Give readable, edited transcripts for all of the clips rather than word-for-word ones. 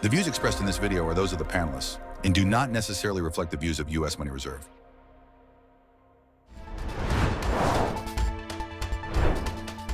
The views expressed in this video are those of the panelists and do not necessarily reflect the views of U.S. Money Reserve.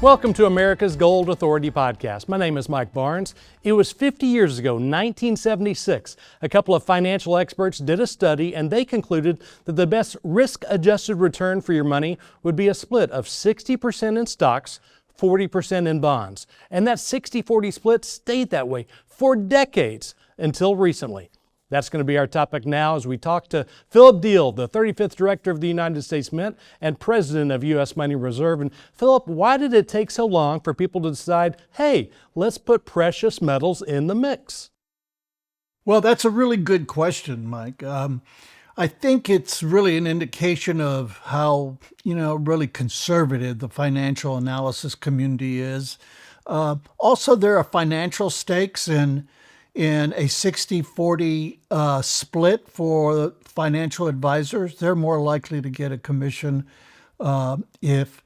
Welcome to America's Gold Authority podcast. My name is Mike Barnes. It was 50 years ago, 1976. A couple of financial experts did a study and they concluded that the best risk-adjusted return for your money would be a split of 60% in stocks, 40% in bonds. And that 60-40 split stayed that way for decades until recently. That's going to be our topic now as we talk to Philip Diehl, the 35th Director of the United States Mint and President of U.S. Money Reserve. And Philip, why did it take so long for people to decide, hey, let's put precious metals in the mix? Well, that's a really good question, Mike. I think it's really an indication of how, really conservative the financial analysis community is. Also, there are financial stakes in a 60-40 split for financial advisors. They're more likely to get a commission if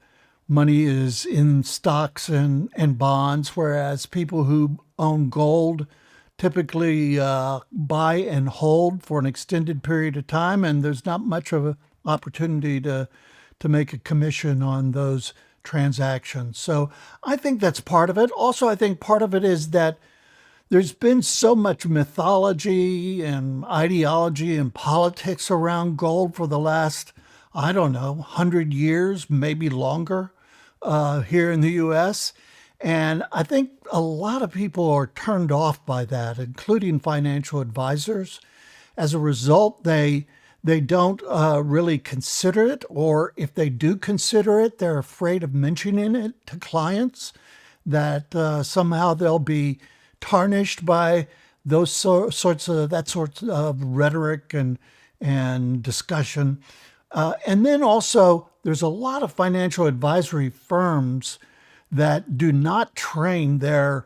money is in stocks and bonds, whereas people who own gold typically buy and hold for an extended period of time, and there's not much of an opportunity to make a commission on those transactions. So I think that's part of it. Also, I think part of it is that there's been so much mythology and ideology and politics around gold for the last, 100 years, maybe longer, here in the U.S. And I think a lot of people are turned off by that, including financial advisors. As a result, they don't really consider it, or if they do consider it, they're afraid of mentioning it to clients, that somehow they'll be tarnished by those sorts of rhetoric and discussion. And then also, there's a lot of financial advisory firms that do not train their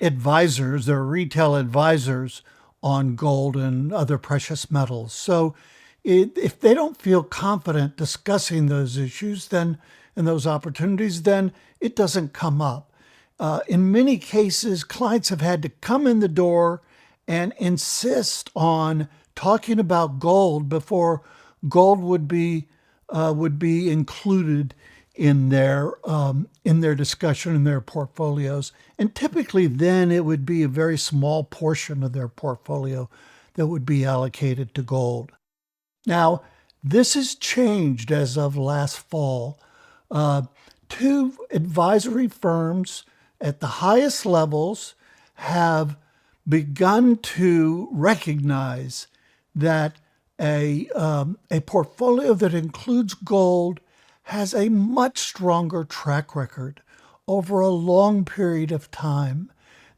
advisors, their retail advisors, on gold and other precious metals. So if they don't feel confident discussing those issues and those opportunities, then it doesn't come up. In many cases, clients have had to come in the door and insist on talking about gold before gold would be included in their discussion in their portfolios. And typically then it would be a very small portion of their portfolio that would be allocated to gold. Now, this has changed as of last fall. Two advisory firms at the highest levels have begun to recognize that a portfolio that includes gold has a much stronger track record over a long period of time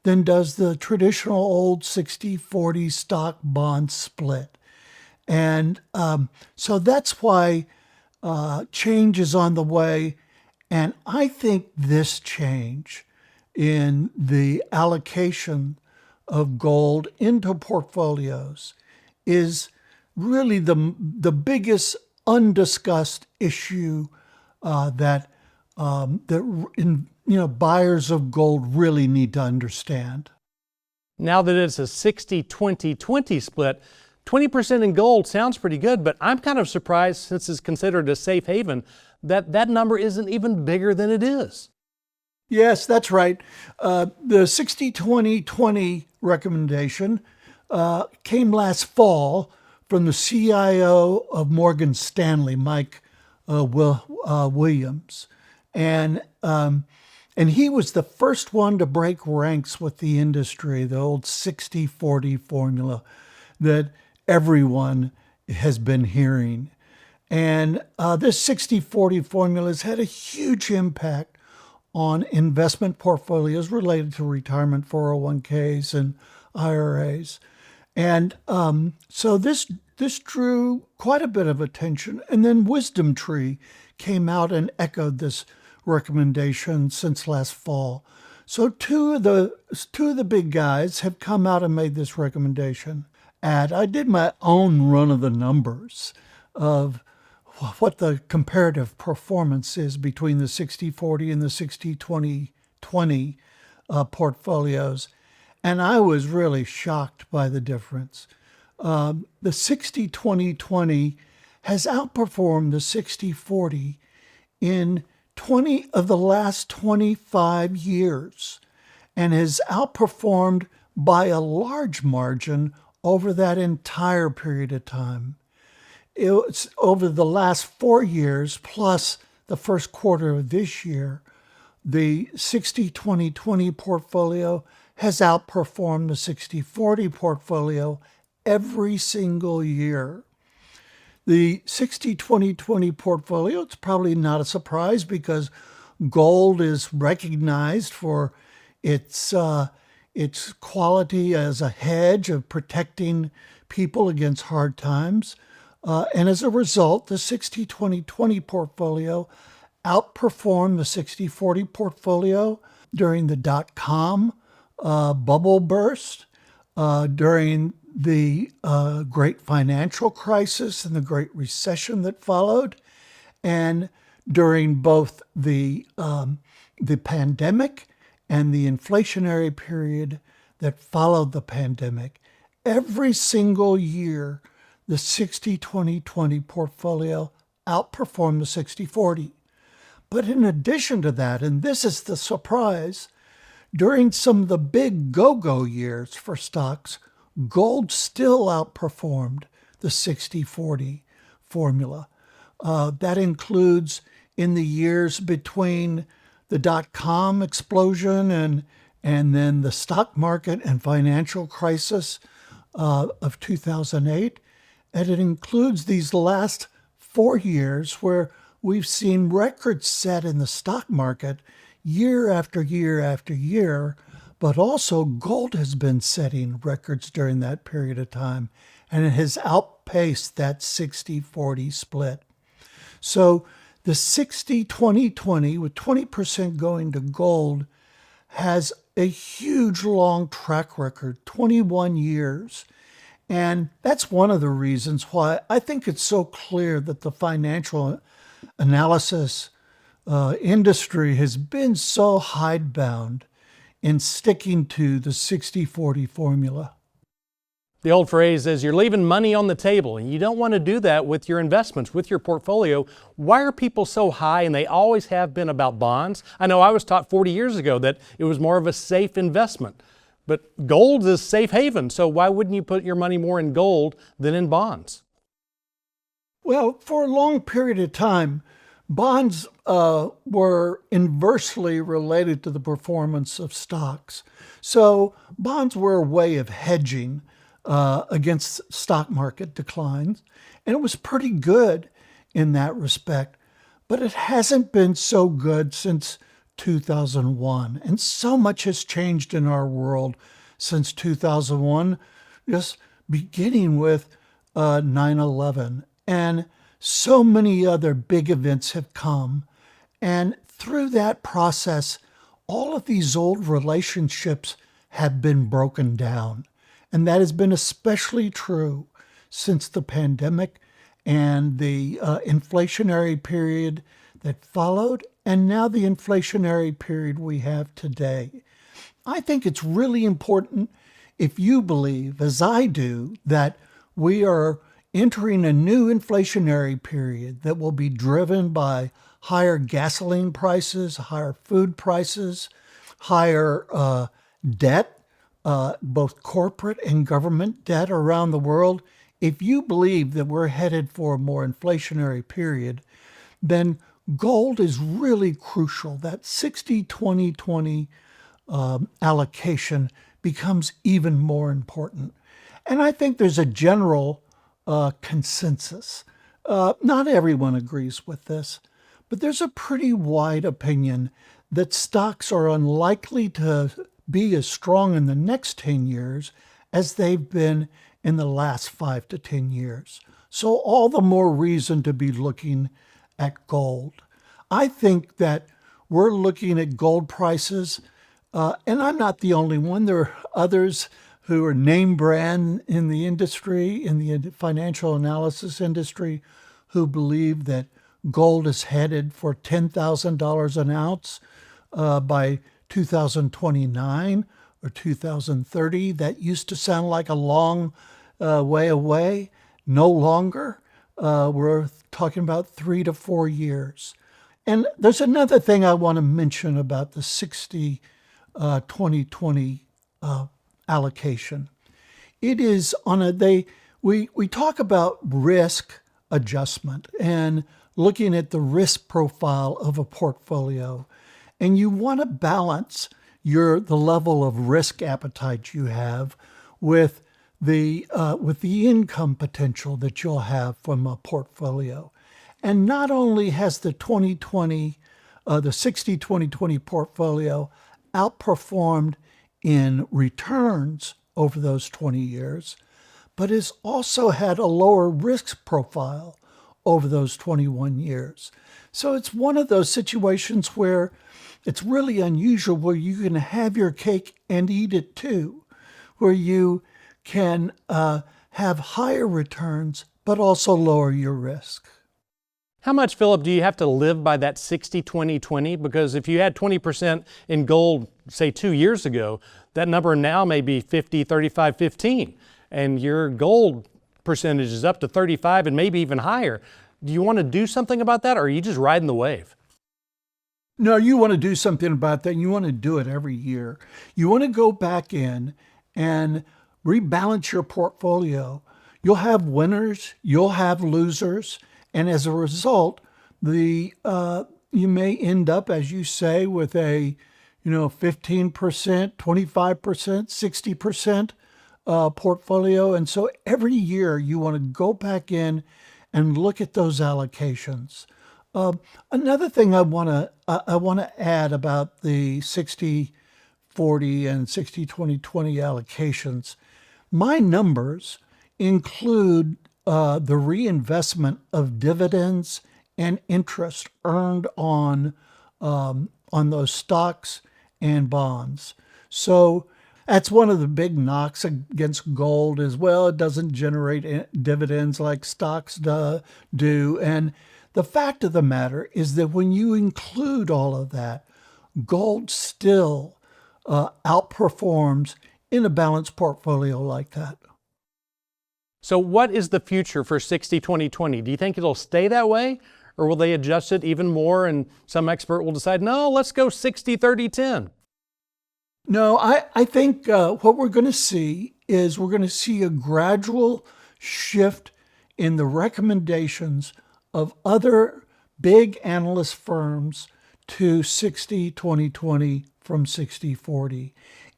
than does the traditional old 60-40 stock bond split. And so that's why change is on the way. And I think this change in the allocation of gold into portfolios is really the biggest undiscussed issue that buyers of gold really need to understand. Now that it's a 60-20-20 split, 20% in gold sounds pretty good, but I'm kind of surprised, since it's considered a safe haven, that number isn't even bigger than it is. Yes, that's right. The 60-20-20 recommendation came last fall from the CIO of Morgan Stanley, Mike Williams. And he was the first one to break ranks with the industry, the old 60-40 formula that everyone has been hearing. And this 60-40 formula has had a huge impact on investment portfolios related to retirement 401ks and IRAs. And so this drew quite a bit of attention. And then Wisdom Tree came out and echoed this recommendation since last fall. So two of the big guys have come out and made this recommendation. And I did my own run of the numbers of what the comparative performance is between the 60-40 and the 60-20-20 portfolios. And I was really shocked by the difference. The 60-20-20 has outperformed the 60-40 in 20 of the last 25 years and has outperformed by a large margin over that entire period of time. It's over the last 4 years plus the first quarter of this year, the 60-20-20 portfolio has outperformed the 60-40 portfolio every single year. The 60-20-20 portfolio, it's probably not a surprise because gold is recognized for its quality as a hedge of protecting people against hard times. And as a result, the 60-20-20 portfolio outperformed the 60-40 portfolio during the dot-com bubble burst, during the great financial crisis and the Great Recession that followed, and during both the pandemic and the inflationary period that followed the pandemic. Every single year, the 60-20-20 portfolio outperformed the 60-40. But in addition to that, and this is the surprise, during some of the big go-go years for stocks, gold still outperformed the 60-40 formula. That includes in the years between the dot-com explosion and then the stock market and financial crisis of 2008. And it includes these last 4 years where we've seen records set in the stock market year after year after year, but also gold has been setting records during that period of time, and it has outpaced that 60-40 split. So the 60-20-20, with 20% going to gold, has a huge long track record, 21 years. And that's one of the reasons why I think it's so clear that the financial analysis industry has been so hidebound in sticking to the 60-40 formula. The old phrase is you're leaving money on the table, and you don't want to do that with your investments, with your portfolio. Why are people so high, and they always have been, about bonds? I know I was taught 40 years ago that it was more of a safe investment, but gold is safe haven, so why wouldn't you put your money more in gold than in bonds? Well, for a long period of time, bonds were inversely related to the performance of stocks. So bonds were a way of hedging against stock market declines, and it was pretty good in that respect. But it hasn't been so good since 2001, and so much has changed in our world since 2001, just beginning with 9/11. And so many other big events have come. And through that process, all of these old relationships have been broken down. And that has been especially true since the pandemic and the inflationary period that followed, and now the inflationary period we have today. I think it's really important, if you believe, as I do, that we are entering a new inflationary period that will be driven by higher gasoline prices, higher food prices, higher debt, both corporate and government debt around the world. If you believe that we're headed for a more inflationary period, then gold is really crucial. That 60-20-20 allocation becomes even more important. And I think there's a general consensus. Not everyone agrees with this, but there's a pretty wide opinion that stocks are unlikely to be as strong in the next 10 years as they've been in the last 5 to 10 years. So all the more reason to be looking at gold. I think that we're looking at gold prices, and I'm not the only one. There are others who are name brand in the industry, in the financial analysis industry, who believe that gold is headed for $10,000 an ounce by 2029 or 2030. That used to sound like a long way away. No longer. We're talking about 3 to 4 years. And there's another thing I want to mention about the 60-20-20 allocation. It is on we talk about risk adjustment and looking at the risk profile of a portfolio. And you want to balance the level of risk appetite you have with the income potential that you'll have from a portfolio. And not only has the 60-20-20 portfolio outperformed in returns over those 20 years, but has also had a lower risk profile over those 21 years. So it's one of those situations where it's really unusual, where you can have your cake and eat it too, where you can have higher returns, but also lower your risk. How much, Philip, do you have to live by that 60-20-20? Because if you had 20% in gold, say 2 years ago, that number now may be 50-35-15, and your gold percentage is up to 35 and maybe even higher. Do you want to do something about that, or are you just riding the wave? No, you want to do something about that, and you want to do it every year. You want to go back in and rebalance your portfolio. You'll have winners, you'll have losers, and as a result, you may end up, as you say, with a 15%, 25%, 60% portfolio. And so every year you want to go back in and look at those allocations. Another thing I want to add about the 60-40 and 60-20-20 allocations, my numbers include the reinvestment of dividends and interest earned on those stocks and bonds. So that's one of the big knocks against gold as well. It doesn't generate dividends like stocks do. And the fact of the matter is that when you include all of that, gold still outperforms in a balanced portfolio like that. So what is the future for 60-20-20? Do you think it'll stay that way, or will they adjust it even more and some expert will decide, no, let's go 60-30-10? No, I think what we're going to see is we're going to see a gradual shift in the recommendations of other big analyst firms to 60-20-20 from 60-40.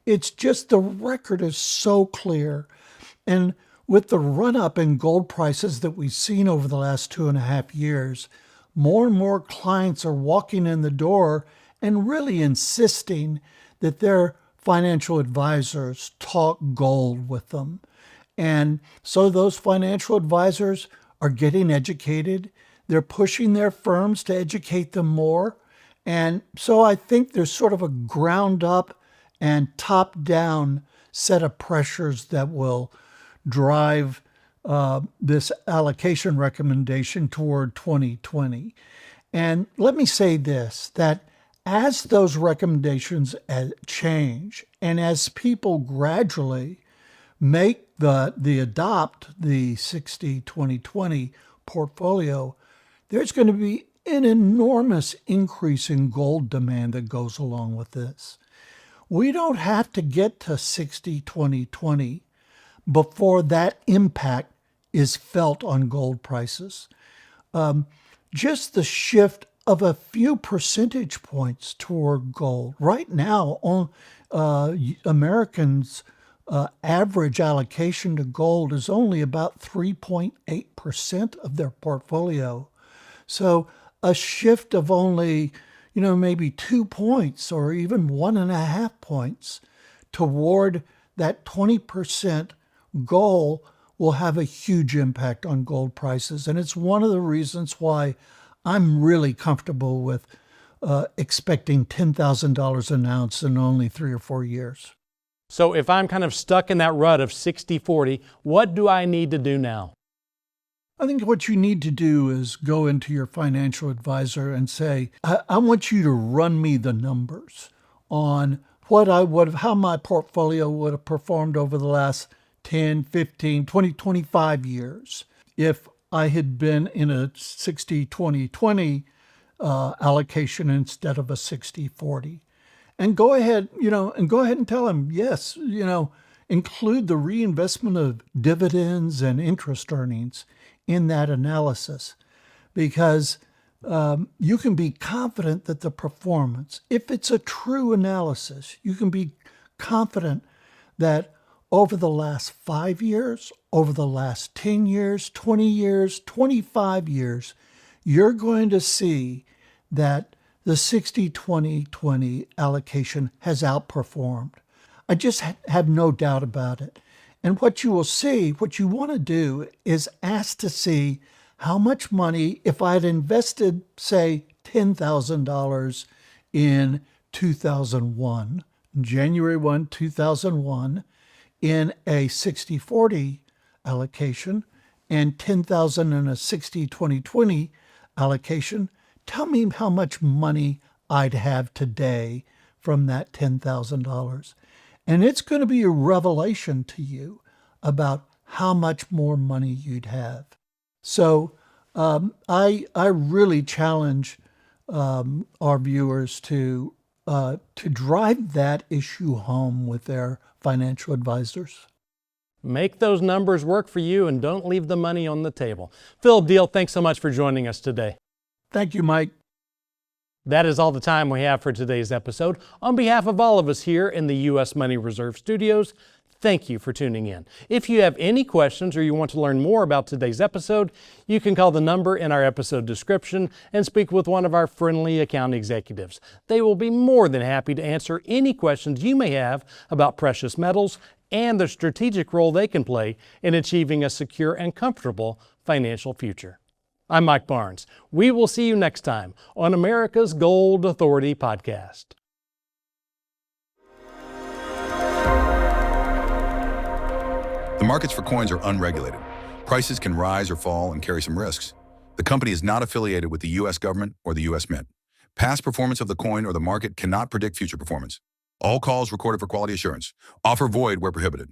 It's just the record is so clear. And with the run-up in gold prices that we've seen over the last 2.5 years, more and more clients are walking in the door and really insisting that their financial advisors talk gold with them. And so those financial advisors are getting educated. They're pushing their firms to educate them more. And so I think there's sort of a ground up and top down set of pressures that will drive this allocation recommendation toward 2020. And let me say this, that as those recommendations change and as people gradually make adopt the 60-20-20 portfolio, there's going to be an enormous increase in gold demand that goes along with this. We don't have to get to 60-20-20 before that impact is felt on gold prices. Just the shift of a few percentage points toward gold. Right now, Americans' average allocation to gold is only about 3.8% of their portfolio. So a shift of only, maybe 2 points or even 1.5 points toward that 20% goal will have a huge impact on gold prices. And it's one of the reasons why I'm really comfortable with expecting $10,000 an ounce in only 3 or 4 years. So if I'm kind of stuck in that rut of 60-40, what do I need to do now? I think what you need to do is go into your financial advisor and say, I want you to run me the numbers on how my portfolio would have performed over the last 10, 15, 20, 25 years if I had been in a 60-20-20 allocation instead of a 60-40. And go ahead and tell them, yes, include the reinvestment of dividends and interest earnings in that analysis, because you can be confident that the performance, if it's a true analysis, you can be confident that over the last 5 years, over the last 10 years, 20 years, 25 years, you're going to see that the 60-20-20 allocation has outperformed. I just have no doubt about it. And what you will see, what you want to do is ask to see how much money, if I had invested, say, $10,000 in 2001, January 1, 2001, in a 60-40 allocation and 10,000 in a 60-20-20 allocation, tell me how much money I'd have today from that $10,000. And it's going to be a revelation to you about how much more money you'd have. So I really challenge our viewers to drive that issue home with their financial advisors. Make those numbers work for you and don't leave the money on the table. Phil Diehl, thanks so much for joining us today. Thank you, Mike. That is all the time we have for today's episode. On behalf of all of us here in the U.S. Money Reserve Studios, thank you for tuning in. If you have any questions or you want to learn more about today's episode, you can call the number in our episode description and speak with one of our friendly account executives. They will be more than happy to answer any questions you may have about precious metals and the strategic role they can play in achieving a secure and comfortable financial future. I'm Mike Barnes. We will see you next time on America's Gold Authority podcast. The markets for coins are unregulated. Prices can rise or fall and carry some risks. The company is not affiliated with the U.S. government or the U.S. Mint. Past performance of the coin or the market cannot predict future performance. All calls recorded for quality assurance. Offer void where prohibited.